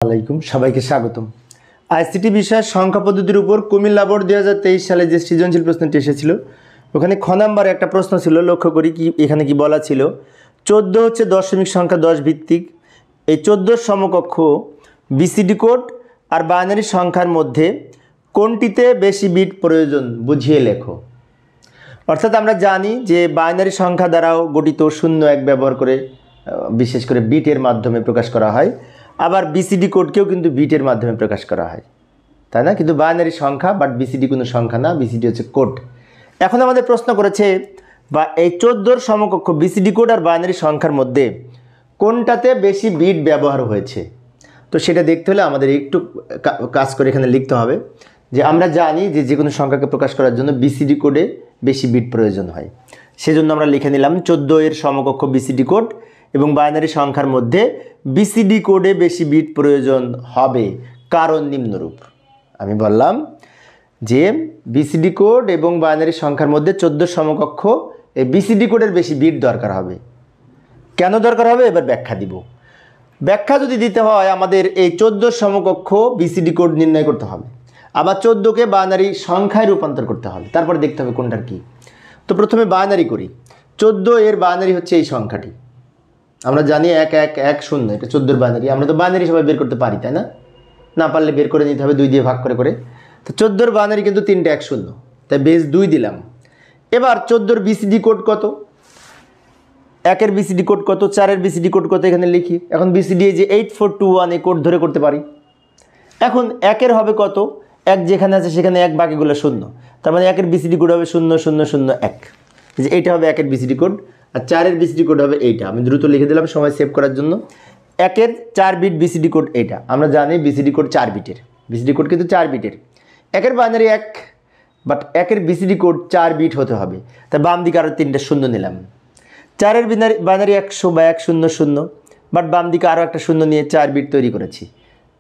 আলাইকুম সবাইকে স্বাগতম। আইসিটি বিষয়ের সংখ্যা পদ্ধতির উপর কুমিল্লা বোর্ড 2023 সালে যে সৃজনশীল প্রশ্নটি এসেছিল ওখানে খ নাম্বারে একটা প্রশ্ন ছিল, লক্ষ্য করি কি এখানে কি বলা ছিল, 14 হচ্ছে দশমিক সংখ্যা 10 ভিত্তিক। এই 14 সমকক্ষ বিসিডি কোড আর বাইনারি সংখ্যার মধ্যে কোনটিতে বেশি বিট প্রয়োজন বুঝিয়ে লেখো। অর্থাৎ আমরা জানি যে বাইনারি সংখ্যা দ্বারাও গঠিত 0 1 ব্যবহার করে বিশেষ করে বিটের মাধ্যমে প্রকাশ করা হয়, আবার বিসিডি কোডকেও কিন্তু বিটের মাধ্যমে প্রকাশ করা হয়, তাই না? কিন্তু বাইনারি সংখ্যা বাট বিসিডি কোনো সংখ্যা না, বিসিডি হচ্ছে কোড। এখন আমাদের প্রশ্ন করেছে বা এই 14 সমকক্ষ বিসিডি কোড আর বাইনারি সংখ্যার মধ্যে কোনটাতে বেশি বিট ব্যবহার হয়েছে। তো সেটা দেখতে হলে আমাদের একটু কাজ করে এখানে লিখতে হবে যে আমরা জানি যে যে কোনো সংখ্যাকে প্রকাশ করার জন্য বিসিডি কোডে বেশি বিট প্রয়োজন হয়। সেজন্য আমরা লিখে নিলাম 14 এর সমকক্ষ বিসিডি কোড এবং বাইনারি সংখ্যার মধ্যে বিসিডি কোডে বেশি বিট প্রয়োজন হবে, কারণ নিম্নরূপ। আমি বললাম যে বিসিডি কোড এবং বাইনারি সংখ্যার মধ্যে 14 সমকক্ষ এই বিসিডি কোডের বেশি বিট দরকার হবে। কেন দরকার হবে এবার ব্যাখ্যা দিব। ব্যাখ্যা যদি দিতে হয় আমাদের এই 14 সমকক্ষ বিসিডি কোড নির্ণয় করতে হবে, আবার 14কে বাইনারি সংখ্যায় রূপান্তর করতে হবে, তারপরে দেখতে হবে কোনটার কি। তো প্রথমে বাইনারি করি। 14 এর বাইনারি হচ্ছে এই সংখ্যাটি, আমরা জানি 1 1 1 0, এটা 14 বাইনারি। আমরা তো বাইনারি সবাই বের করতে পারি, তাই না? না পারলে বের করে নিতে হবে 2 দিয়ে ভাগ করে করে। তো 14 বাইনারি কিন্তু 3টা 1 0, তাই বেস 2 দিলাম। এবার 14 বিসিডি কোড কত, 1 এর বিসিডি কোড কত, 4 এর বিসিডি কোড কত এখানে লিখি। এখন বিসিডি যে 8421 এই কোড ধরে করতে পারি। এখন 1 এর হবে কত, 1 যেখানে আছে সেখানে 1, বাকিগুলো 0, তার মানে 1 এর বিসিডি কোড হবে 0 0 0 1, যে এইটা হবে 1 এর বিসিডি কোড। আর 4 এর বিসিডি কোড হবে এইটা, আমি দ্রুত লিখে দিলাম সময় সেভ করার জন্য। 1 এর 4 বিট বিসিডি কোড এইটা, আমরা জানি বিসিডি কোড 4 বিটের, বিসিডি কোড কিন্তু 4 বিটের। 1 এর বাইনারি 1, বাট 1 এর বিসিডি কোড 4 বিট হতে হবে, তাই বাম দিকে আরও 3টা 0 নিলাম। 4 এর বাইনারি 100 বা 1 0 0, বাট বাম দিকে আরও একটা 0 নিয়ে 4 বিট তৈরি করেছি।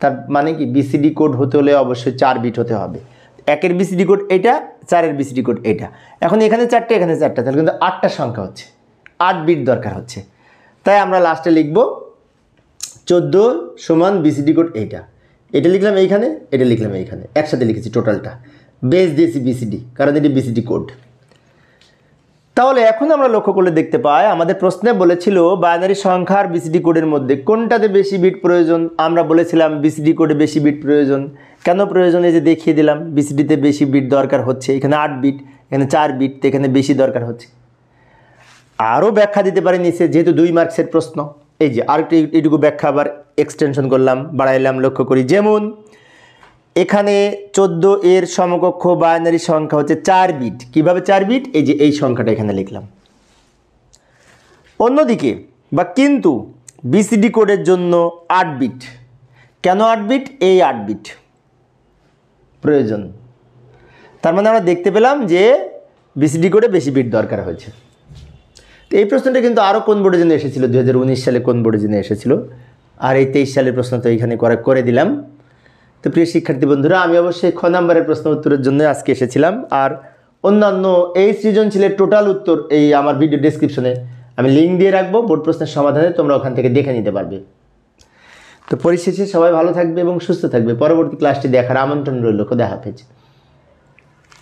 তার মানে কি বিসিডি কোড হতে হলে অবশ্যই 4 বিট হতে হবে। 1 এর বিসিডি কোড এইটা, 4 এর বিসিডি কোড এইটা। এখন এখানে 4টা এখানে 4টা, তাহলে কিন্তু 8টা সংখ্যা হচ্ছে, 8 বিট দরকার হচ্ছে। তাই আমরা লাস্টে লিখব 14 সমান বিসিডি কোড এইটা, এটা লিখলাম এইখানে, এটা লিখলাম এইখানে, একসাথে লিখেছি টোটালটা, বেস দিয়েছি বিসিডি, কারণ এটি বিসিডি কোড। তাহলে এখন আমরা লক্ষ্য করলে দেখতে পাই আমাদের প্রশ্নে বলেছিল বাইনারি সংখ্যার বিসিডি কোডের মধ্যে কোনটাতে বেশি বিট প্রয়োজন। আমরা বলেছিলাম বিসিডি কোডে বেশি বিট প্রয়োজন। কেন প্রয়োজন এই যে দেখিয়ে দিলাম, বিসিডিতে বেশি বিট দরকার হচ্ছে, এখানে 8 বিট, এখানে 4 বিট, তো এখানে বেশি দরকার হচ্ছে। আরও ব্যাখ্যা দিতে পারি নিচে, যেহেতু 2 মার্কসের প্রশ্ন, এই যে আরেকটু এইটুকু ব্যাখ্যা আবার এক্সটেনশন করলাম, বাড়াইলাম। লক্ষ্য করি যেমন এখানে 14 এর সমকক্ষ বাইনারি সংখ্যা হচ্ছে 4 বিট। কিভাবে 4 বিট? এই যে এই সংখ্যাটা এখানে লিখলাম। অন্যদিকে বা কিন্তু বিসিডি কোডের জন্য 8 বিট। কেন 8 বিট? এই 8 বিট প্রয়োজন। তার মানে আমরা দেখতে পেলাম যে বিসিডি কোডে বেশি বিট দরকার হয়েছে। তো এই প্রশ্নটা কিন্তু আরও কোন বোর্ডের জন্য এসেছিল, 2019 সালে কোন বোর্ডের জন্য এসেছিল, আর এই 23 সালের প্রশ্ন তো এইখানে করে দিলাম। তো প্রিয় শিক্ষার্থী বন্ধুরা, আমি অবশ্যই খ নাম্বারের প্রশ্ন উত্তরের জন্য আজকে এসেছিলাম, আর অন্যান্য এই সৃজনশীলের টোটাল উত্তর এই আমার ভিডিও ডেসক্রিপশনে আমি লিঙ্ক দিয়ে রাখবো, বোর্ড প্রশ্নের সমাধানে তোমরা ওখান থেকে দেখে নিতে পারবে। তো পরিশেষে সবাই ভালো থাকবে এবং সুস্থ থাকবে। পরবর্তী ক্লাসটি দেখার আমন্ত্রণ রইল। খোদা হাফেজ।